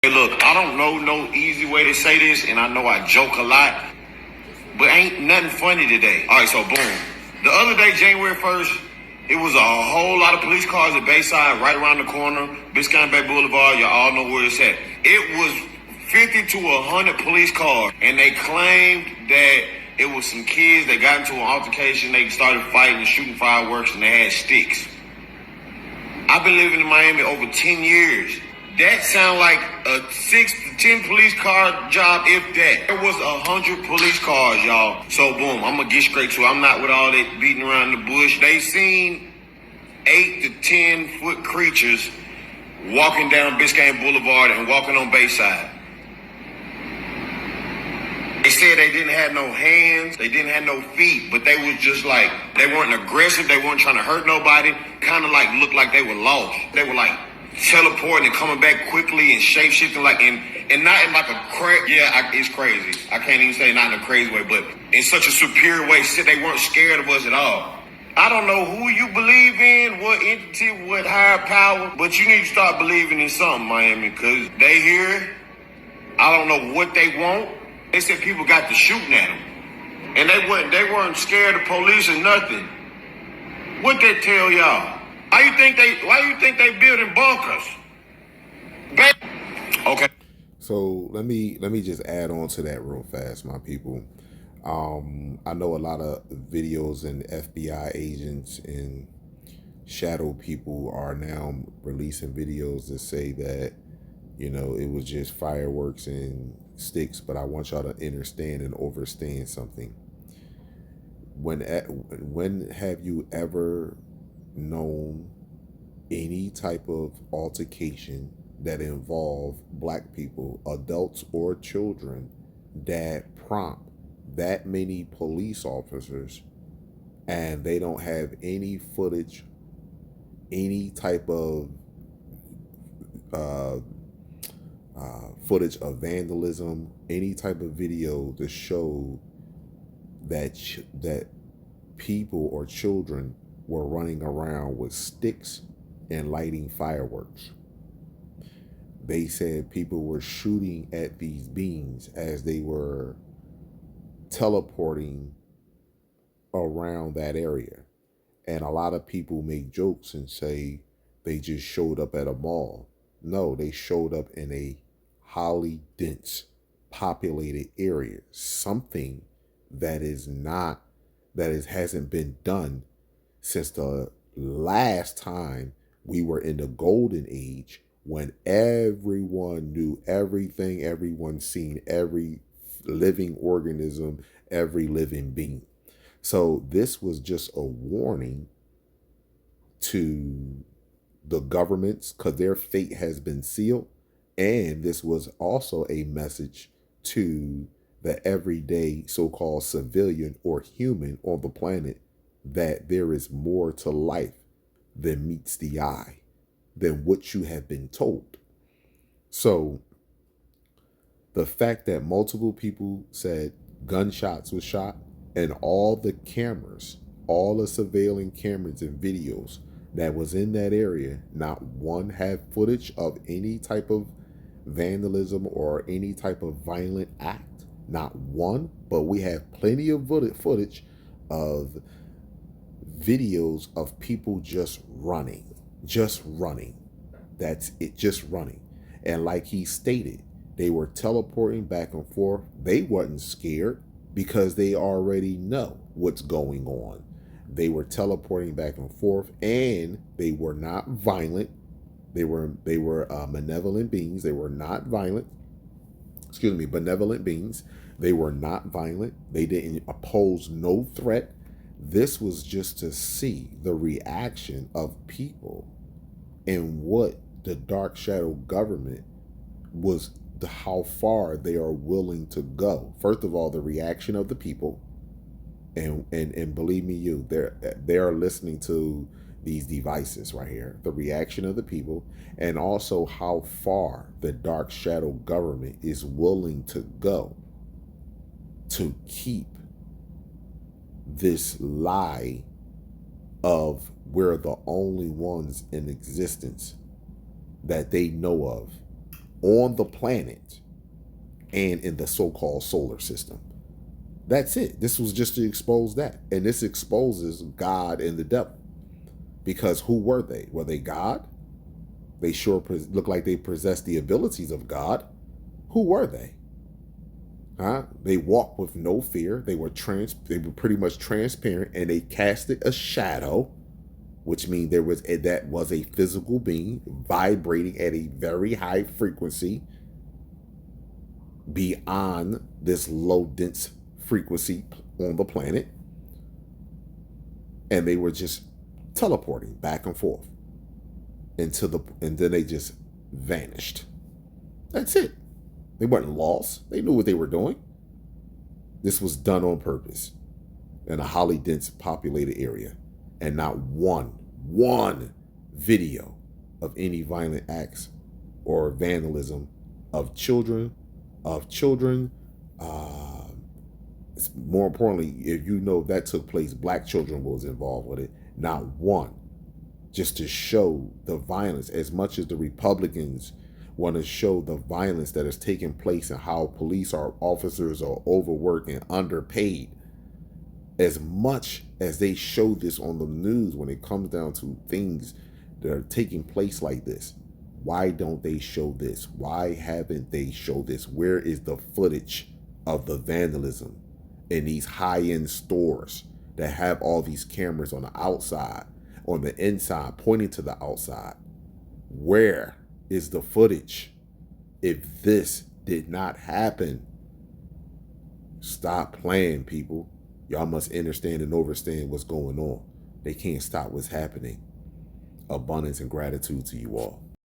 Hey, look, I don't know no easy way to say this, and I know I joke a lot, but ain't nothing funny today. All right, so boom. The other day, January 1st, it was a whole lot of police cars at Bayside, right around the corner, Biscayne Bay Boulevard. Y'all all know where it's at. It was 50 to 100 police cars, and they claimed that it was some kids that got into an altercation. They started fighting and shooting fireworks, and they had sticks. I've been living in Miami over 10 years. That sound like a 6 to 10 police car job, if that. There was 100 police cars, y'all. So boom, I'm gonna get straight to it. I'm not with all that beating around the bush. They seen 8 to 10 foot creatures walking down Biscayne Boulevard and walking on Bayside. They said they didn't have no hands, they didn't have no feet, but they was just like, they weren't aggressive, they weren't trying to hurt nobody, kind of like looked like they were lost. They were like teleporting and coming back quickly and shape-shifting like, and not in like a it's crazy. I can't even say not in a crazy way, but in such a superior way, they weren't scared of us at all. I don't know who you believe in, what entity, what higher power, but you need to start believing in something, Miami, because they here. I don't know what they want. They said people got to shooting at them, and they weren't scared of police or nothing. What they tell y'all? Why you think they building bunkers? Okay. So let me just add on to that real fast, my people. I know a lot of videos and FBI agents and shadow people are now releasing videos that say that, you know, it was just fireworks and sticks, but I want y'all to understand and understand something. When have you ever known any type of altercation that involve black people, adults or children, that prompt that many police officers and they don't have any footage, any type of footage of vandalism, any type of video to show that that people or children were running around with sticks and lighting fireworks? They said people were shooting at these beings as they were teleporting around that area. And a lot of people make jokes and say they just showed up at a mall. No, they showed up in a highly dense, populated area. Something that hasn't been done since the last time we were in the golden age, when everyone knew everything, everyone seen every living organism, every living being. So this was just a warning to the governments, because their fate has been sealed. And this was also a message to the everyday so-called civilian or human on the planet, that there is more to life than meets the eye, than what you have been told. So the fact that multiple people said gunshots was shot, and all the cameras, all the surveilling cameras and videos that was in that area, not one had footage of any type of vandalism or any type of violent act. Not one, but we have plenty of footage of videos of people just running. That's it, just running. And like he stated, they were teleporting back and forth. They wasn't scared because they already know what's going on. They were teleporting back and forth, and they were not violent. They were benevolent beings. They were not violent. Benevolent beings. They were not violent. They didn't pose no threat. This was just to see the reaction of people and what the dark shadow government was, how far they are willing to go. First of all, the reaction of the people, and believe me, they are listening to these devices right here. The reaction of the people, and also how far the dark shadow government is willing to go to keep this lie of we're the only ones in existence that they know of on the planet and in the so-called solar system. That's it. This was just to expose that. And this exposes God and the devil. Because who were they? Were they God? They sure look like they possessed the abilities of God. Who were they? They walked with no fear. They were pretty much transparent, and they casted a shadow, which means that was a physical being vibrating at a very high frequency beyond this low dense frequency on the planet. And they were just teleporting back and forth and then they just vanished. That's it. They weren't lost. They knew what they were doing. This was done on purpose in a highly dense populated area, and not one video of any violent acts or vandalism of children. More importantly, if you know that took place, black children was involved with it. Not one. Just to show the violence, as much as the Republicans want to show the violence that is taking place and how police officers are overworked and underpaid. As much as they show this on the news when it comes down to things that are taking place like this, why don't they show this? Why haven't they showed this? Where is the footage of the vandalism in these high-end stores that have all these cameras on the outside, on the inside, pointing to the outside? Where is the footage? If this did not happen, stop playing, people. Y'all must understand and understand what's going on. They can't stop what's happening. Abundance and gratitude to you all.